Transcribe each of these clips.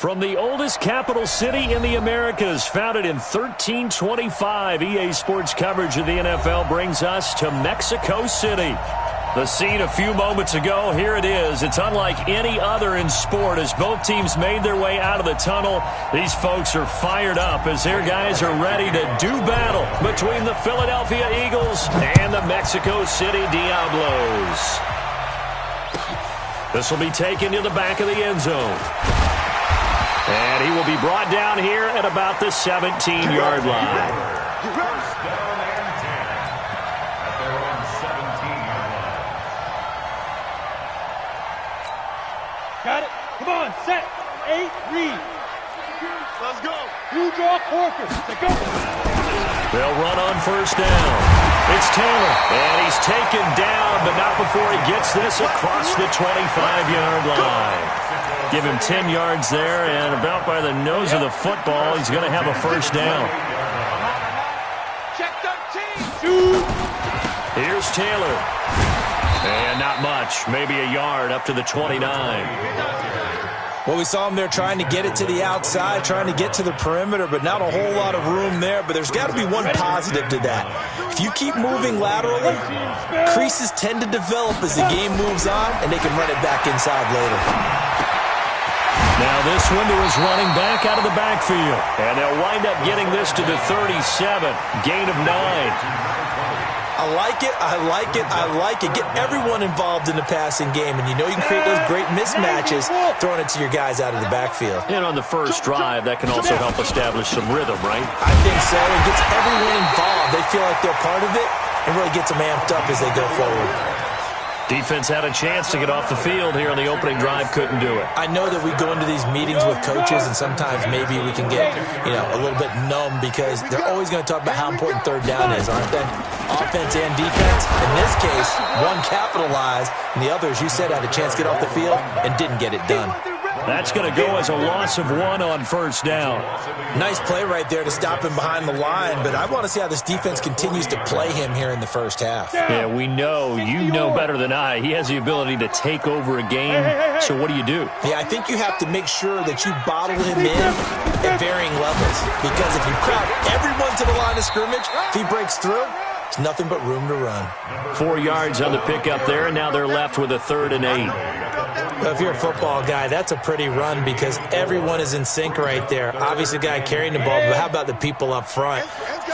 From the oldest capital city in the Americas, founded in 1325, EA Sports coverage of the NFL brings us to Mexico City. The scene a few moments ago, here it is. It's unlike any other in sport as both teams made their way out of the tunnel. These folks are fired up as their guys are ready to do battle between the Philadelphia Eagles and the Mexico City Diablos. This will be taken to the back of the end zone. And he will be brought down here at about the 17-yard line. Got it. Come on, set. 8, read. Let's go. You draw Corker. Let's go. They'll run on first down. It's Taylor. And he's taken down, but not before he gets this across the 25-yard line. Give him 10 yards there, and about by the nose of the football, he's going to have a first down. Check 13. Here's Taylor. And not much, maybe a yard up to the 29. Well, we saw him there trying to get it to the outside, trying to get to the perimeter, but not a whole lot of room there. But there's got to be one positive to that. If you keep moving laterally, creases tend to develop as the game moves on, and they can run it back inside later. Now this window is running back out of the backfield, and they'll wind up getting this to the 37, gain of 9. I like it, I like it, I like it. Get everyone involved in the passing game, and you know you can create those great mismatches throwing it to your guys out of the backfield. And on the first drive, that can also help establish some rhythm, right? I think so. It gets everyone involved. They feel like they're part of it, and really gets them amped up as they go forward. Defense had a chance to get off the field here on the opening drive, couldn't do it. I know that we go into these meetings with coaches, and sometimes maybe we can get, a little bit numb because they're always going to talk about how important third down is, aren't they? Offense and defense. In this case, one capitalized, and the other, as you said, had a chance to get off the field and didn't get it done. That's going to go as a loss of 1 on first down. Nice play right there to stop him behind the line, but I want to see how this defense continues to play him here in the first half. Yeah, we know, you know better than I, he has the ability to take over a game, so what do you do? Yeah, I think you have to make sure that you bottle him in at varying levels, because if you crowd everyone to the line of scrimmage, if he breaks through, there's nothing but room to run. 4 yards on the pickup there, and now they're left with a 3rd and 8. Well, if you're a football guy, that's a pretty run because everyone is in sync right there. Obviously, the guy carrying the ball, but how about the people up front?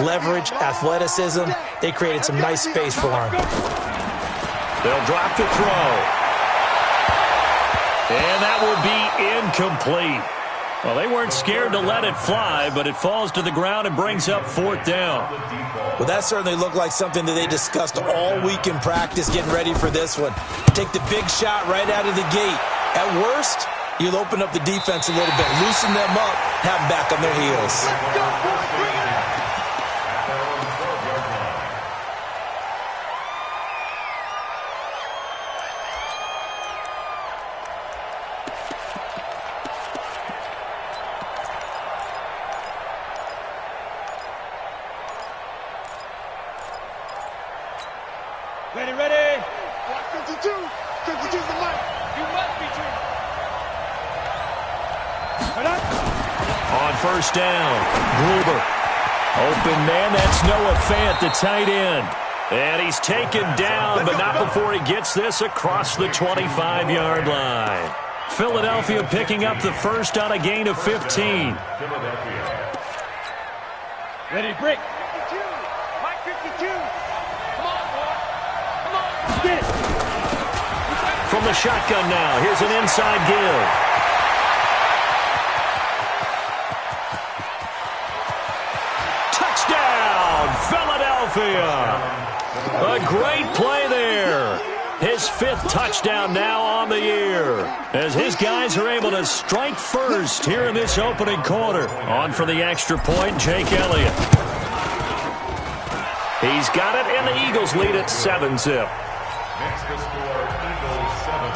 Leverage, athleticism, they created some nice space for him. They'll drop to throw. And that will be incomplete. Well, they weren't scared to let it fly, but it falls to the ground and brings up 4th down. Well, that certainly looked like something that they discussed all week in practice getting ready for this one. Take the big shot right out of the gate. At worst, you'll open up the defense a little bit, loosen them up, have them back on their heels. Ready, ready. 52. 52's the mic. You must be true. On first down, Gruber. Open man, that's Noah Fant, the tight end. And he's taken down, but not before he gets this across the 25-yard line. Philadelphia picking up the first on a gain of 15. Ready, break. 52. Mike 52. Come on, boy. Come on. Get it. From the shotgun now, here's an inside give. Touchdown, Philadelphia. A great play there. His 5th touchdown now on the year as his guys are able to strike first here in this opening quarter. On for the extra point, Jake Elliott. He's got it, and the Eagles lead at 7-zip. Next to score, Eagles 7,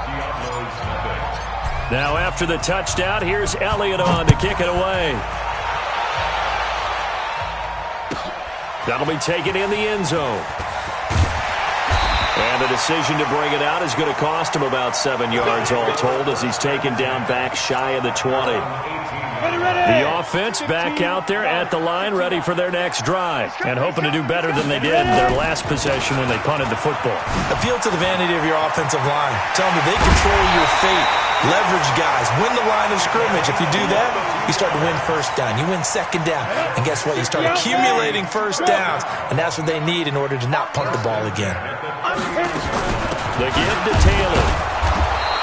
Diablos nothing. Now after the touchdown, here's Elliott on to kick it away. That'll be taken in the end zone. And And the decision to bring it out is going to cost him about 7 yards all told as he's taken down back shy of the 20. The offense back out there at the line, ready for their next drive, and hoping to do better than they did their last possession when they punted the football. Appeal to the vanity of your offensive line. Tell them that they control your fate. Leverage guys. Win the line of scrimmage. If you do that, you start to win first down. You win second down. And guess what? You start accumulating first downs, and that's what they need in order to not punt the ball again. The give to Taylor.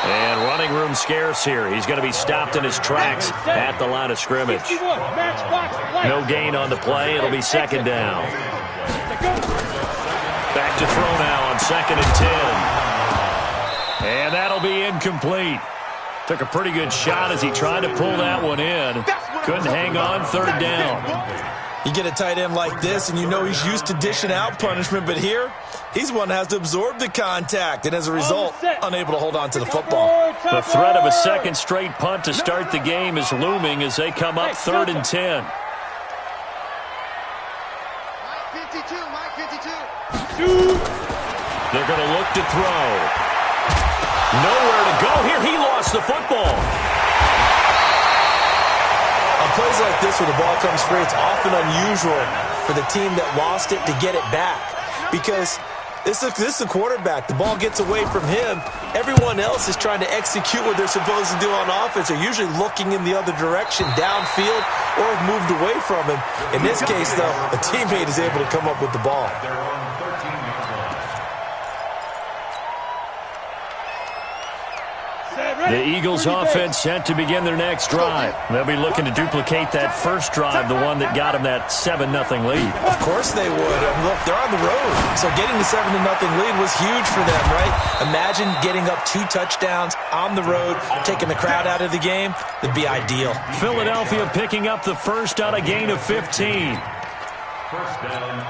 And running room scarce here. He's going to be stopped in his tracks at the line of scrimmage. No gain on the play. It'll be second down. Back to throw now on 2nd and 10. And that'll be incomplete. Took a pretty good shot as he tried to pull that one in. Couldn't hang on, 3rd down. You get a tight end like this, and you know he's used to dishing out punishment, but here, he's the one that has to absorb the contact, and as a result, unable to hold on to the football. The threat of a second straight punt to start the game is looming as they come up 3rd and 10. They're going to look to throw. Nowhere to go here. He lost the football. On plays like this where the ball comes free, it's often unusual for the team that lost it to get it back. Because this is a quarterback. The ball gets away from him. Everyone else is trying to execute what they're supposed to do on offense. They're usually looking in the other direction, downfield, or have moved away from him. In this case, though, a teammate is able to come up with the ball. The Eagles offense set to begin their next drive. They'll be looking to duplicate that first drive, the one that got them that 7-0 lead. Of course they would. Look, they're on the road, so getting the 7-0 lead was huge for them, right? Imagine getting up 2 touchdowns on the road, taking the crowd out of the game. That'd be ideal. Philadelphia picking up the first on a gain of 15. First down,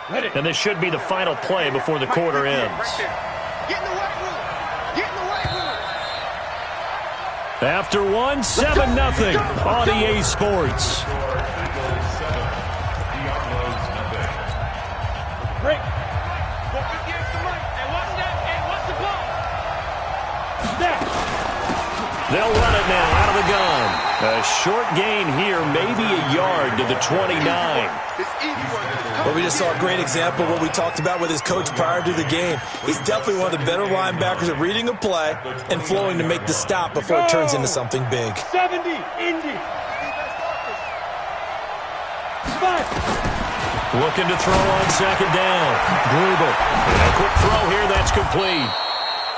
Eagles. And this should be the final play before the quarter ends. Get in the right room. Get in the right room. After 7-0 on EA Sports. Break. Focus against the mic. And watch that. And watch the ball. Snap. They'll run it now out of the gun. A short gain here, maybe a yard to the 29. It's easy work. Well, we just saw a great example of what we talked about with his coach prior to the game. He's definitely one of the better linebackers at reading a play and flowing to make the stop before it turns into something big. 70, Indy. 5. Looking to throw on 2nd down. Gruber. And a quick throw here, that's complete.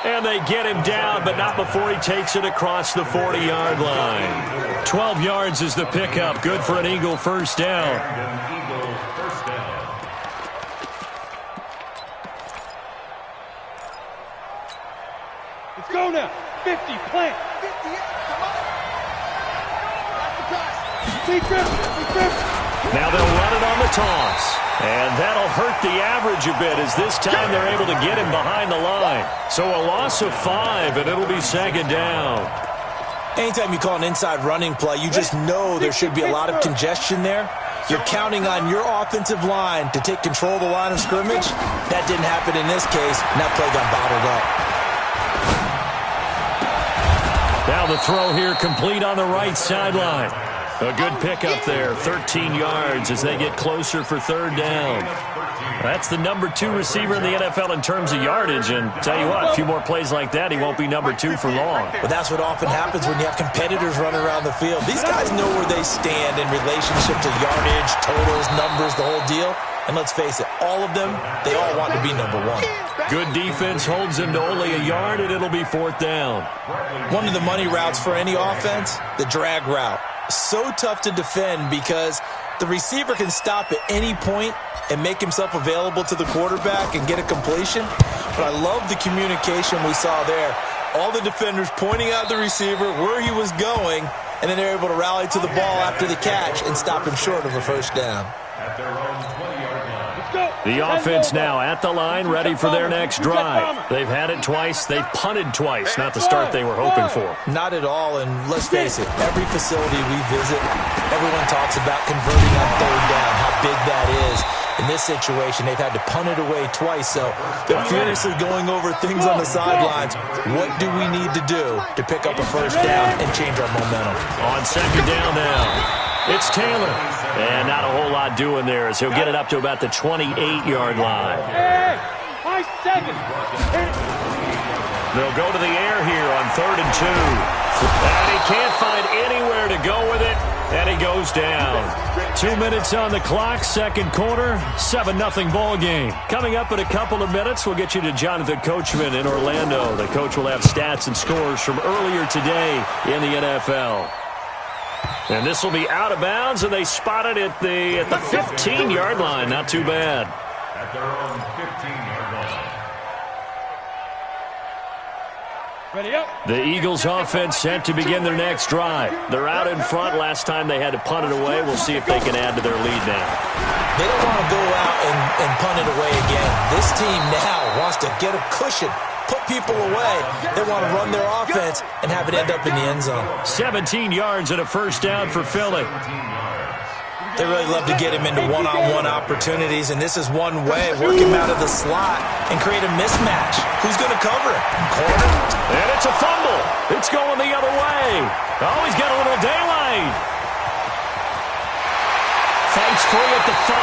And they get him down, but not before he takes it across the 40-yard line. 12 yards is the pickup. Good for an Eagle first down. Let's go now. 50, plant. 58. Come on. That's the pass. Big grip. Big grip. Now they'll run it on the toss. And that'll hurt the average a bit as this time they're able to get him behind the line. So a loss of 5, and it'll be 2nd down. Anytime you call an inside running play, you just know there should be a lot of congestion there. You're counting on your offensive line to take control of the line of scrimmage. That didn't happen in this case, and that play got bottled up. Now the throw here complete on the right sideline. A good pickup there, 13 yards as they get closer for 3rd down. That's the number 2 receiver in the NFL in terms of yardage, and tell you what, a few more plays like that, he won't be number 2 for long. But that's what often happens when you have competitors running around the field. These guys know where they stand in relationship to yardage, totals, numbers, the whole deal. And let's face it, all of them, they all want to be number 1. Good defense holds him to only a yard, and it'll be 4th down. One of the money routes for any offense, the drag route. So tough to defend because the receiver can stop at any point and make himself available to the quarterback and get a completion. But I love the communication we saw there. All the defenders pointing out the receiver, where he was going, and then they're able to rally to the ball after the catch and stop him short of a first down. At their own 20-yard line. The offense now at the line, ready for their next drive. They've had it twice. They've punted twice. Not the start they were hoping for. Not at all, and let's face it, every facility we visit, everyone talks about converting on 3rd down, how big that is. In this situation, they've had to punt it away twice, so they're furiously going over things on the sidelines. What do we need to do to pick up a first down and change our momentum? On second down now, it's Taylor. And not a whole lot doing there as he'll get it up to about the 28-yard line. Hey, my 7. They'll go to the air here on 3rd and 2. And he can't find anywhere to go with it, and he goes down. 2 minutes on the clock, second quarter, 7-0 ball game. Coming up in a couple of minutes, we'll get you to Jonathan Coachman in Orlando. The coach will have stats and scores from earlier today in the NFL. And this will be out of bounds, and they spot it at the 15-yard line. Not too bad. At their own 15-yard line. Ready up. The Eagles offense set to begin their next drive. They're out in front. Last time they had to punt it away. We'll see if they can add to their lead now. They don't want to go out and punt it away again. This team now wants to get a cushion, put people away. They want to run their offense and have it end up in the end zone. 17 yards and a first down for Philly. They really love to get him into one-on-one opportunities, and this is one way. Work him out of the slot and create a mismatch. Who's going to cover it? Corner? And it's a fumble. It's going the other way. Oh, he's got a little daylight. Fights free at the 5.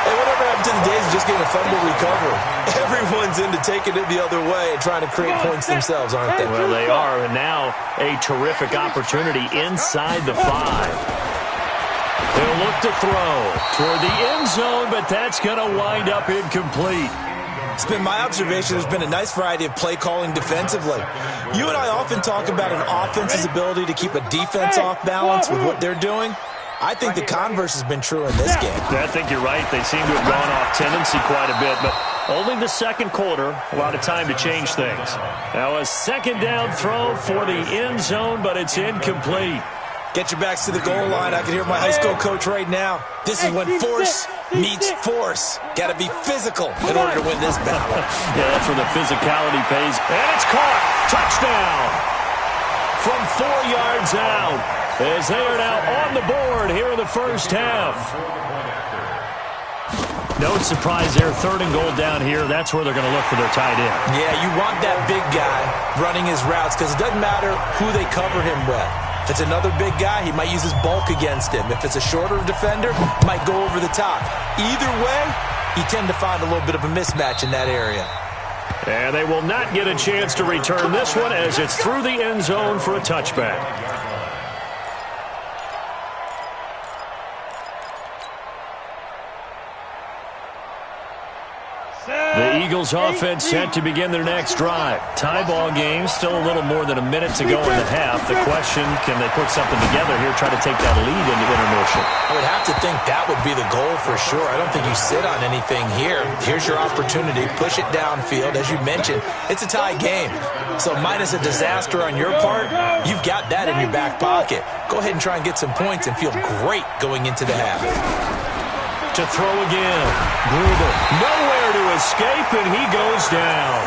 Hey, whatever happened to the days of just getting a fumble recovery? Everyone's into taking it the other way and trying to create points themselves, aren't they? Well, they are, and now a terrific opportunity inside the 5. They'll look to throw toward the end zone, but that's going to wind up incomplete. It's been my observation there's been a nice variety of play calling defensively. You and I often talk about an offense's ability to keep a defense off balance with what they're doing. I think the converse has been true in this game. I think you're right. They seem to have gone off tendency quite a bit, but only the second quarter, a lot of time to change things. Now a second down throw for the end zone, but it's incomplete. Get your backs to the goal line. I can hear my high school coach right now. This is when force meets force. Got to be physical in order to win this battle. Yeah, that's where the physicality pays. And it's caught. Touchdown. From 4 yards out. As they are now on the board here in the first half. No surprise there. 3rd and goal down here. That's where they're going to look for their tight end. Yeah, you want that big guy running his routes because it doesn't matter who they cover him with. If it's another big guy, he might use his bulk against him. If it's a shorter defender, he might go over the top. Either way, you tend to find a little bit of a mismatch in that area. And they will not get a chance to return this one as it's through the end zone for a touchback. The Eagles offense set to begin their next drive. Tie ball game, still a little more than a minute to go in the half. The question, can they put something together here, try to take that lead into intermission? I would have to think that would be the goal for sure. I don't think you sit on anything here. Here's your opportunity. Push it downfield. As you mentioned, it's a tie game. So minus a disaster on your part, you've got that in your back pocket. Go ahead and try and get some points and feel great going into the half. To throw again. Gruber nowhere to escape, and he goes down.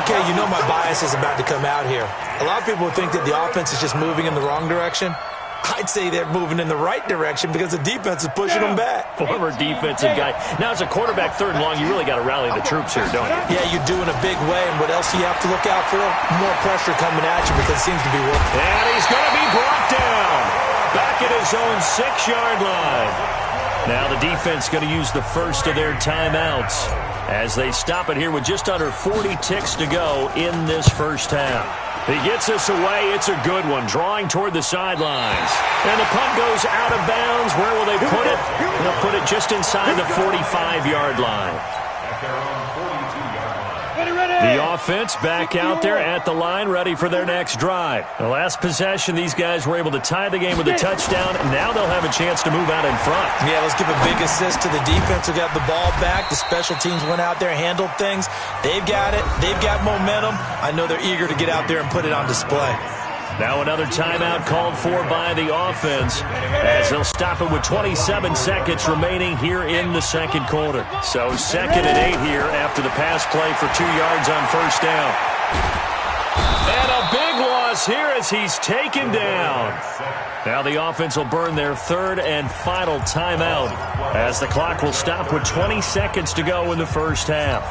Okay, you know my bias is about to come out here. A lot of people think that the offense is just moving in the wrong direction. I'd say they're moving in the right direction because the defense is pushing them back. Former defensive guy. Now, as a quarterback, 3rd and long, you really got to rally the troops here, don't you? Yeah, you do in a big way, and what else do you have to look out for? More pressure coming at you because it seems to be working. And he's going to be brought down. Back at his own 6-yard line. Now the defense going to use the first of their timeouts as they stop it here with just under 40 ticks to go in this first half. He gets us away. It's a good one, drawing toward the sidelines. And the punt goes out of bounds. Where will they put it? They'll put it just inside the 45-yard line. The offense back out there at the line, ready for their next drive. The last possession, these guys were able to tie the game with a touchdown. Now they'll have a chance to move out in front. Yeah, let's give a big assist to the defense who got the ball back. The special teams went out there, handled things. They've got it. They've got momentum. I know they're eager to get out there and put it on display. Now another timeout called for by the offense as they'll stop it with 27 seconds remaining here in the second quarter. So 2nd and 8 here after the pass play for 2 yards on first down. And a big one loss here as he's taken down. Now the offense will burn their third and final timeout as the clock will stop with 20 seconds to go in the first half.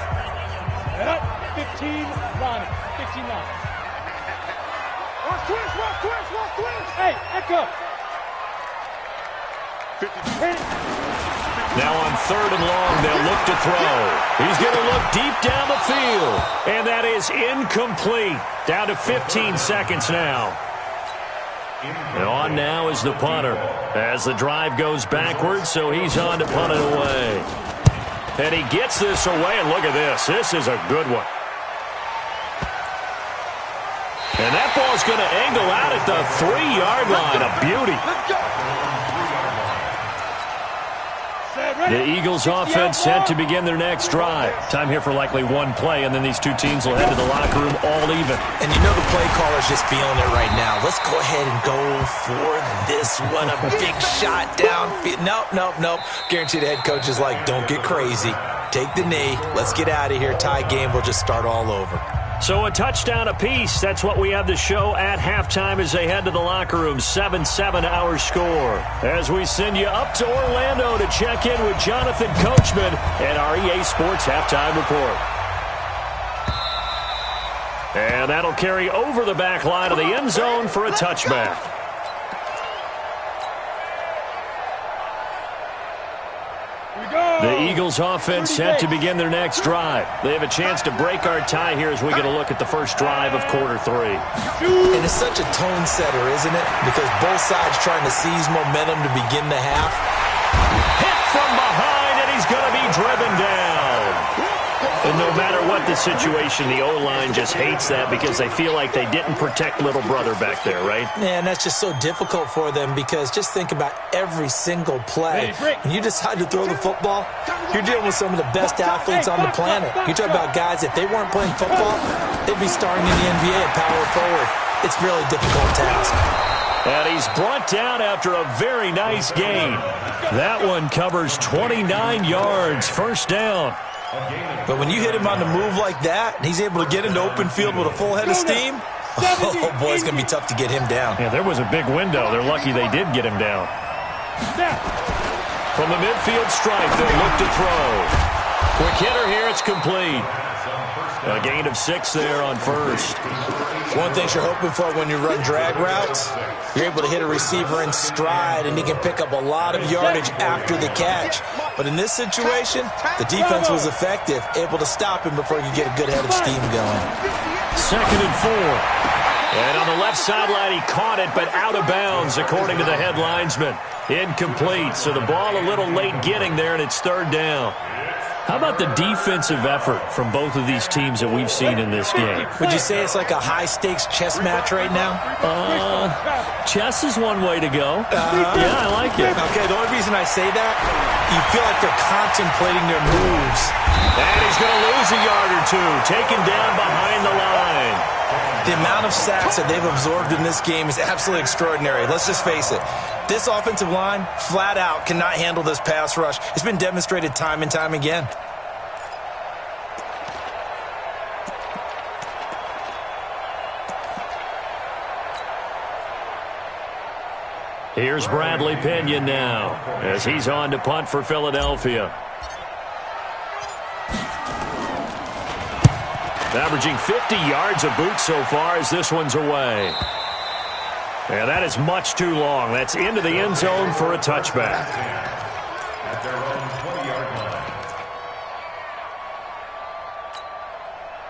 15 line. 15 line. Watch twist. Hey, echo. Now on third and long, they'll look to throw. He's going to look deep down the field. And that is incomplete. Down to 15 seconds now. And on now is the punter as the drive goes backwards, so he's on to punt it away. And he gets this away, and look at this. This is a good one. And that ball's going to angle out at the 3-yard line. A beauty. Let's go. The Eagles offense set to begin their next drive. Time here for likely one play, and then these two teams will head to the locker room all even. And you know the play caller's just feeling it right now. Let's go ahead and go for this one. A big shot down. Nope. Guarantee the head coach is like, don't get crazy. Take the knee. Let's get out of here. Tie game. We'll just start all over. So a touchdown apiece. That's what we have to show at halftime as they head to the locker room. 7-7 our score. As we send you up to Orlando to check in with Jonathan Coachman and our EA Sports Halftime Report. And that'll carry over the back line of the end zone for a touchback. The Eagles offense set to begin their next drive. They have a chance to break our tie here as we get a look at the first drive of quarter 3. And it's such a tone setter, isn't it? Because both sides trying to seize momentum to begin the half. Hit from behind, and he's going to be driven down. And no matter what the situation, the O-line just hates that because they feel like they didn't protect little brother back there, right? Man, that's just so difficult for them because just think about every single play. When you decide to throw the football, you're dealing with some of the best athletes on the planet. You talk about guys, if they weren't playing football, they'd be starting in the NBA at power forward. It's a really difficult task. And he's brought down after a very nice gain. That one covers 29 yards, first down. But when you hit him on the move like that, and he's able to get into open field with a full head of steam, oh boy, it's going to be tough to get him down. Yeah, there was a big window. They're lucky they did get him down. From the midfield stripe, they'll look to throw. Quick hitter here, it's complete. A gain of 6 there on first. One thing you're hoping for when you run drag routes, you're able to hit a receiver in stride, and he can pick up a lot of yardage after the catch. But in this situation, the defense was effective, able to stop him before he could get a good head of steam going. 2nd and 4. And on the left sideline, he caught it, but out of bounds, according to the head linesman. Incomplete, so the ball a little late getting there, and it's 3rd down. How about the defensive effort from both of these teams that we've seen in this game? Would you say it's like a high-stakes chess match right now? Chess is one way to go. Yeah, I like it. Okay, the only reason I say that, you feel like they're contemplating their moves. And he's going to lose a yard or two, taken down behind the line. The amount of sacks that they've absorbed in this game is absolutely extraordinary. Let's just face it. This offensive line, flat out, cannot handle this pass rush. It's been demonstrated time and time again. Here's Bradley Pinion now as he's on to punt for Philadelphia. Averaging 50 yards a boot so far as this one's away. And that is much too long. That's into the end zone for a touchback. At their own 20-yard line.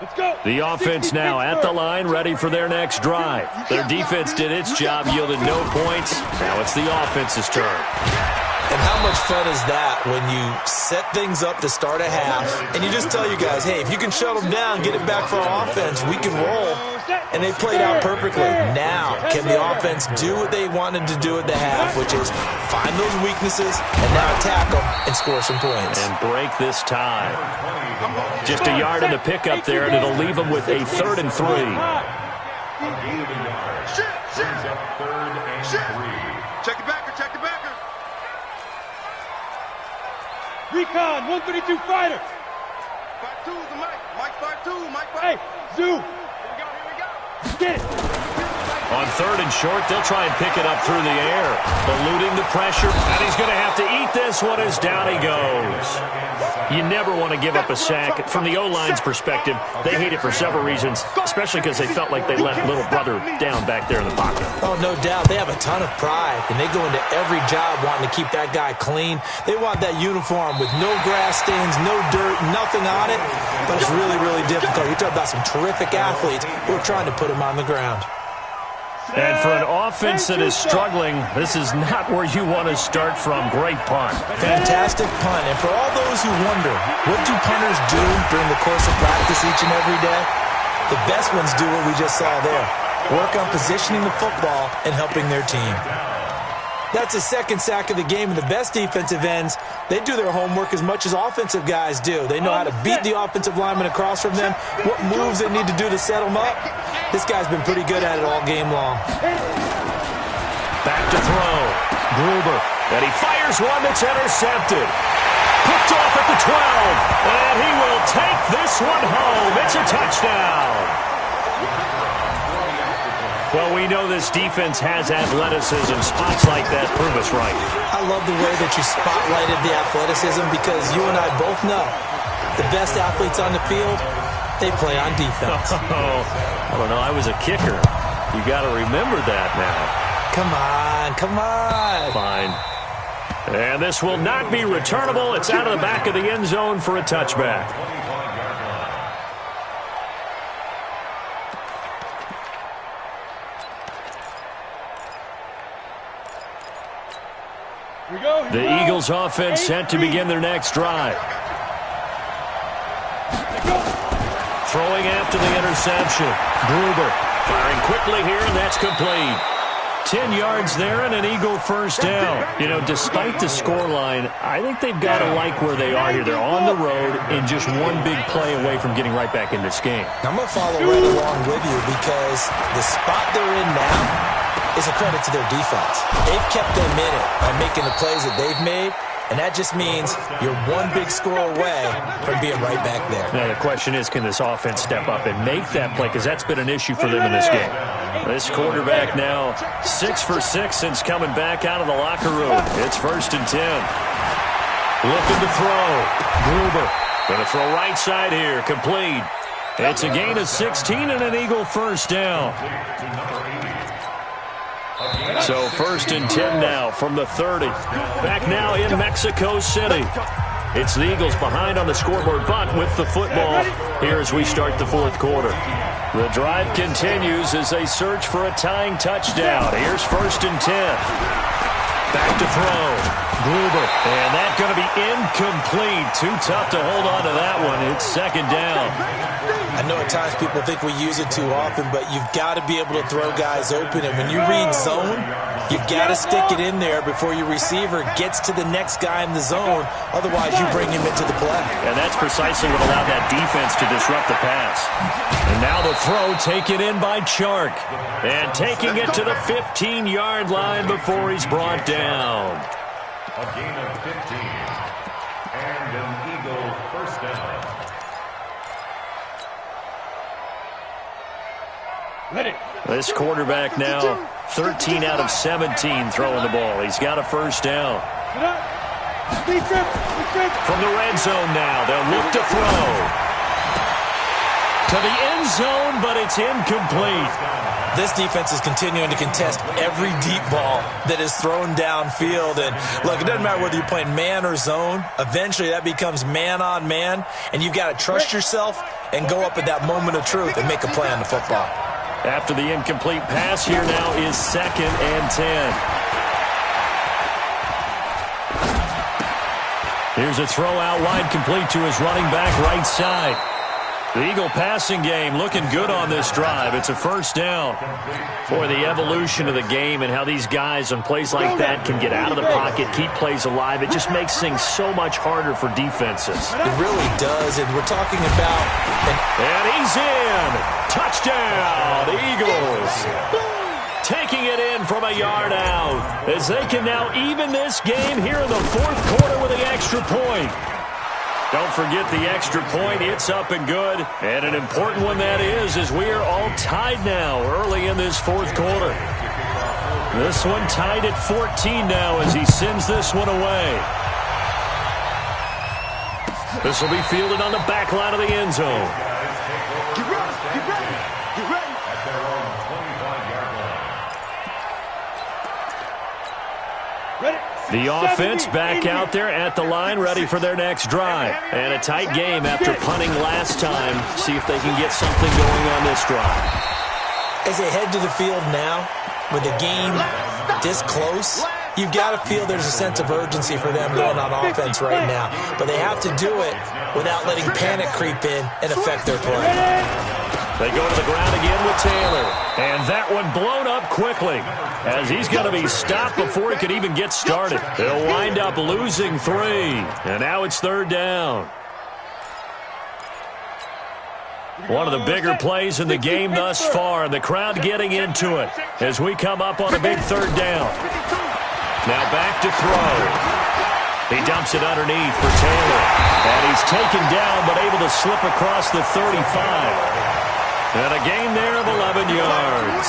Let's go. The offense now at the line, ready for their next drive. Their defense did its job, yielded no points. Now it's the offense's turn. And how much fun is that when you set things up to start a half, and you just tell you guys, hey, if you can shut them down, get it back for our offense, we can roll. And they played out perfectly. Now, can the offense do what they wanted to do at the half, which is find those weaknesses and now attack them and score some points. And break this tie. Just a yard in the pickup there, and it'll leave them with a 3rd and 3. Brings up 3rd and 3. Check the backer, check the backer. Recon, 132 fighter. 5-2 is the Mike. Mike 5-2, Mike 5. Hey, Zoo. Here we go. Get it. On 3rd and short, they'll try and pick it up through the air. Eluding the pressure, and he's going to have to eat this one as down he goes. You never want to give up a sack. From the O-line's perspective, they hate it for several reasons, especially because they felt like they let little brother down back there in the pocket. Oh, no doubt. They have a ton of pride, and they go into every job wanting to keep that guy clean. They want that uniform with no grass stains, no dirt, nothing on it, but it's really, really difficult. You talk about some terrific athletes who are trying to put him on the ground. And for an offense that is struggling, this is not where you want to start from. Great punt. Fantastic punt. And for all those who wonder, what do punters do during the course of practice each and every day? The best ones do what we just saw there. Work on positioning the football and helping their team. That's the 2nd sack of the game, and the best defensive ends, they do their homework as much as offensive guys do. They know how to beat the offensive lineman across from them, what moves they need to do to set them up. This guy's been pretty good at it all game long. Back to throw. Gruber. And he fires one that's intercepted. Picked off at the 12. And he will take this one home. It's a touchdown. Well, we know this defense has athleticism. Spots like that prove us right. I love the way that you spotlighted the athleticism because you and I both know the best athletes on the field, they play on defense. I don't know. I was a kicker. You got to remember that now. Come on, come on. Fine. And this will not be returnable. It's out of the back of the end zone for a touchback. The Eagles offense set to begin their next drive. Throwing after the interception. Gruber firing quickly here, and that's complete. 10 yards there and an Eagle first down. You know, despite the scoreline, I think they've got to like where they are here. They're on the road and just one big play away from getting right back in this game. I'm going to follow right along with you because the spot they're in now is a credit to their defense. They've kept them in it by making the plays that they've made, and that just means you're one big score away from being right back there. Now, the question is, can this offense step up and make that play? Because that's been an issue for them in this game. This quarterback now 6 for 6 since coming back out of the locker room. It's 1st and 10. Looking to throw. Gruber going to throw right side here. Complete. It's a gain of 16 and an Eagle first down. So 1st and 10 now from the 30. Back now in Mexico City. It's the Eagles behind on the scoreboard, but with the football here as we start the 4th quarter. The drive continues as they search for a tying touchdown. Here's 1st and 10. Back to throw. Gruber. And that's going to be incomplete. Too tough to hold on to that one. It's 2nd down. I know at times people think we use it too often, but you've got to be able to throw guys open. And when you read zone, you've got to stick it in there before your receiver gets to the next guy in the zone. Otherwise, you bring him into the play. And that's precisely what allowed that defense to disrupt the pass. And now the throw taken in by Chark. And taking it to the 15-yard line before he's brought down. A gain of 15. And an Eagle first down. This quarterback now 13 out of 17 throwing the ball. He's got a first down. From the red zone now, they'll look to throw. To the end zone, but it's incomplete. This defense is continuing to contest every deep ball that is thrown downfield. And look, it doesn't matter whether you're playing man or zone. Eventually, that becomes man on man. And you've got to trust yourself and go up at that moment of truth and make a play on the football. After the incomplete pass, here now is 2nd and 10. Here's a throw out wide, complete to his running back right side. The Eagle passing game looking good on this drive. It's a first down. Boy, the evolution of the game and how these guys on plays like that can get out of the pocket, keep plays alive, it just makes things so much harder for defenses. It really does, and we're talking about... And he's in! Touchdown, Eagles! Taking it in from a yard out as they can now even this game here in the 4th quarter with the extra point. Don't forget the extra point. It's up and good. And an important one that is, as we are all tied now early in this fourth quarter. This one tied at 14 now as he sends this one away. This will be fielded on the back line of the end zone. Get ready, get ready, get ready. At their own 25-yard line. Ready. The offense back out there at the line, ready for their next drive. And a tight game after punting last time. See if they can get something going on this drive. As they head to the field now, with the game this close, you've got to feel there's a sense of urgency for them going on offense right now. But they have to do it without letting panic creep in and affect their play. They go to the ground again with Taylor. And that one blown up quickly as he's going to be stopped before he could even get started. They'll wind up losing 3. And now it's third down. One of the bigger plays in the game thus far. And the crowd getting into it as we come up on a big third down. Now back to throw. He dumps it underneath for Taylor. And he's taken down but able to slip across the 35. And a gain there of 11 yards.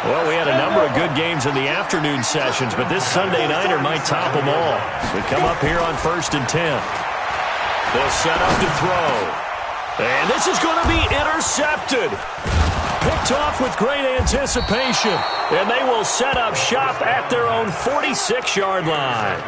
Well, we had a number of good games in the afternoon sessions, but this Sunday nighter might top them all. We come up here on 1st and 10. They'll set up to throw. And this is going to be intercepted. Picked off with great anticipation. And they will set up shop at their own 46-yard line.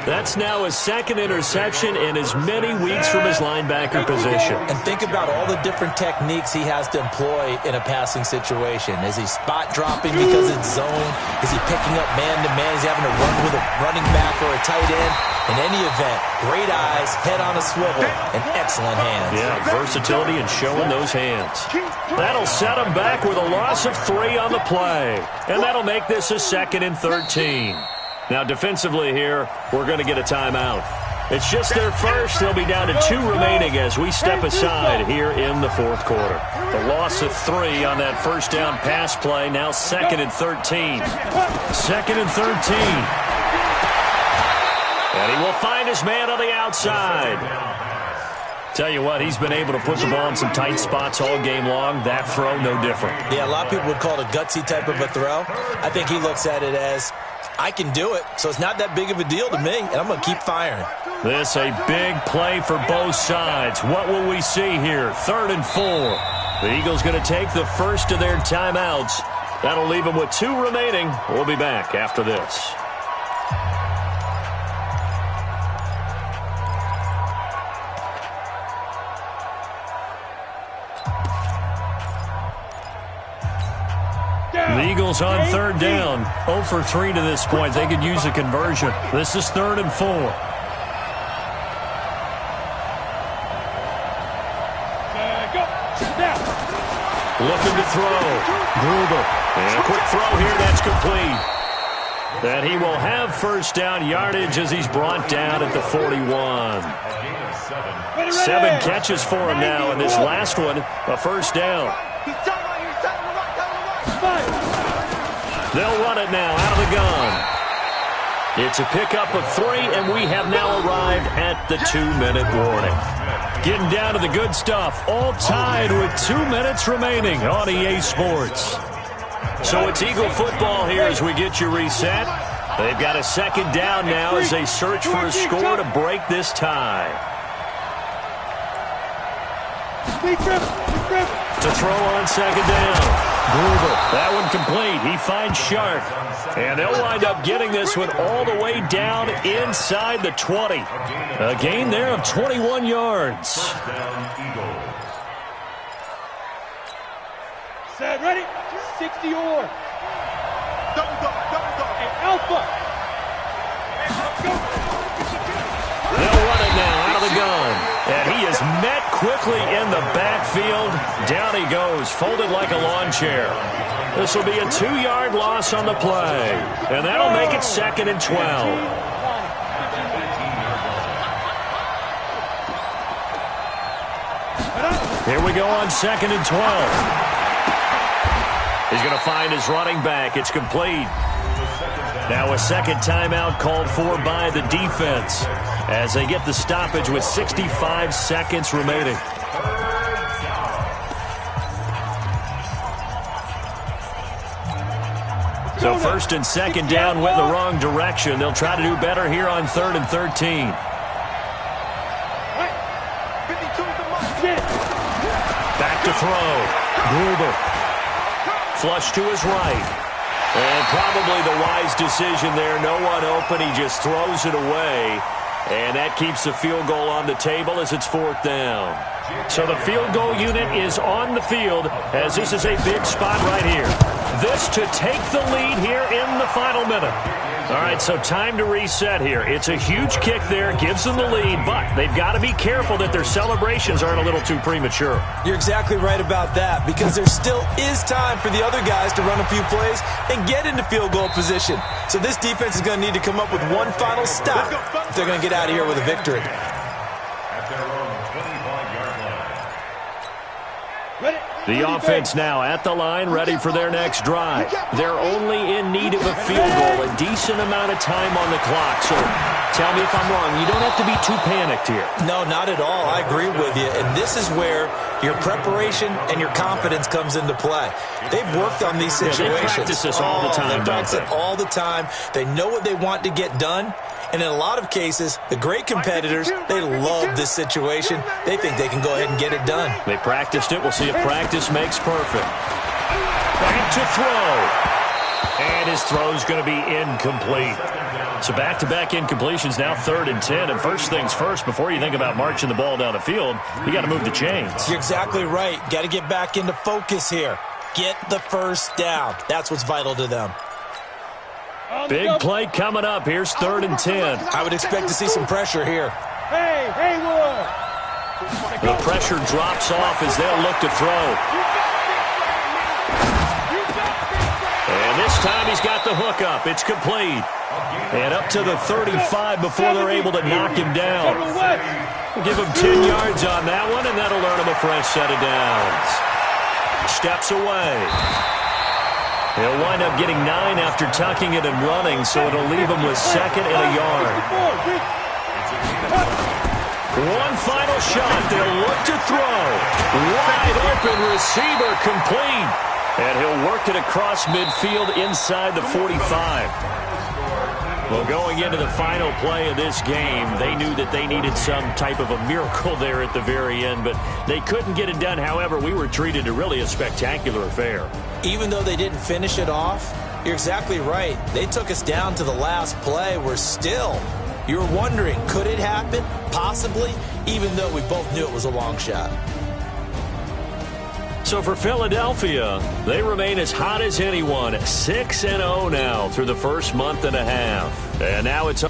That's now his second interception in as many weeks from his linebacker position. And think about all the different techniques he has to employ in a passing situation. Is he spot dropping because it's zone? Is he picking up man-to-man? Is he having to run with a running back or a tight end? In any event, great eyes, head on a swivel, and excellent hands. Yeah, versatility and showing those hands. That'll set him back with a loss of 3 on the play. And that'll make this a 2nd and 13. Now, defensively here, we're going to get a timeout. It's just their first. They'll be down to 2 remaining as we step aside here in the fourth quarter. The loss of 3 on that first down pass play. Now 2nd and 13. 2nd and 13. And he will find his man on the outside. Tell you what, he's been able to put the ball in some tight spots all game long. That throw, no different. Yeah, a lot of people would call it a gutsy type of a throw. I think he looks at it as, I can do it, so it's not that big of a deal to me, and I'm going to keep firing. This a big play for both sides. What will we see here? 3rd and 4. The Eagles going to take the first of their timeouts. That'll leave them with 2 remaining. We'll be back after this. The Eagles on 3rd down. 0 for 3 to this point. They could use a conversion. This is 3rd and 4. Go. Now. Looking to throw. Gruber. And a quick throw here. That's complete. That he will have first down yardage as he's brought down at the 41. 7 catches for him now, and this last one, a first down. They'll run it now out of the gun. It's a pickup of 3, and we have now arrived at the 2-minute warning. Getting down to the good stuff, all tied with 2 minutes remaining on EA Sports. So it's Eagle football here as we get you reset. They've got a 2nd down now as they search for a score to break this tie. To throw on 2nd down. Gruber, that one complete. He finds Sharp. And they'll wind up getting this one all the way down inside the 20. A gain there of 21 yards. Set, ready? 60 or. Hey, Alpha. They'll run it now out of the gun. And he is met quickly in the backfield. Down he goes, folded like a lawn chair. This will be a 2-yard loss on the play. And that'll make it 2nd and 12. Here we go on 2nd and 12. He's going to find his running back. It's complete. Now a 2nd timeout called for by the defense. as they get the stoppage with 65 seconds remaining. So first and second down went the wrong direction. They'll try to do better here on 3rd and 13. Back to throw. Gruber. Flush to his right. And probably the wise decision there. No one open. He just throws it away. And that keeps the field goal on the table as it's 4th down. So the field goal unit is on the field as this is a big spot right here. This to take the lead here in the final minute. All right, so time to reset here. It's a huge kick there, gives them the lead, but they've got to be careful that their celebrations aren't a little too premature. You're exactly right about that, because there still is time for the other guys to run a few plays and get into field goal position. So this defense is going to need to come up with one final stop if they're going to get out of here with a victory. The offense now at the line, ready for their next drive. They're only in need of a field goal, a decent amount of time on the clock. So tell me if I'm wrong. You don't have to be too panicked here. No, not at all. I agree with you. And this is where your preparation and your confidence comes into play. They've worked on these situations. They practice this all the time. They practice it all the time. They know what they want to get done. And in a lot of cases, the great competitors, they love this situation. They think they can go ahead and get it done. They practiced it. We'll see if practice makes perfect. Back to throw. And his throw's going to be incomplete. So back-to-back incompletions, now 3rd and 10. And first things first, before you think about marching the ball down the field, you got to move the chains. You're exactly right. Got to get back into focus here. Get the first down. That's what's vital to them. Big play coming up. Here's 3rd and 10. I would expect to see some pressure here. Hey, Haywood! The pressure drops off as they'll look to throw. And this time he's got the hook up. It's complete. And up to the 35 before they're able to knock him down. We'll give him 10 yards on that one, and that'll earn him a fresh set of downs. Steps away. He'll wind up getting 9 after tucking it and running, so it'll leave him with 2nd and a yard. One final shot. They'll look to throw. Wide open receiver complete. And he'll work it across midfield inside the 45. Well, going into the final play of this game, they knew that they needed some type of a miracle there at the very end, but they couldn't get it done. However, we were treated to really a spectacular affair. Even though they didn't finish it off, you're exactly right. They took us down to the last play. We're still, you're wondering, could it happen? Possibly, even though we both knew it was a long shot. So for Philadelphia, they remain as hot as anyone, 6-0 now through the first month and a half. And now it's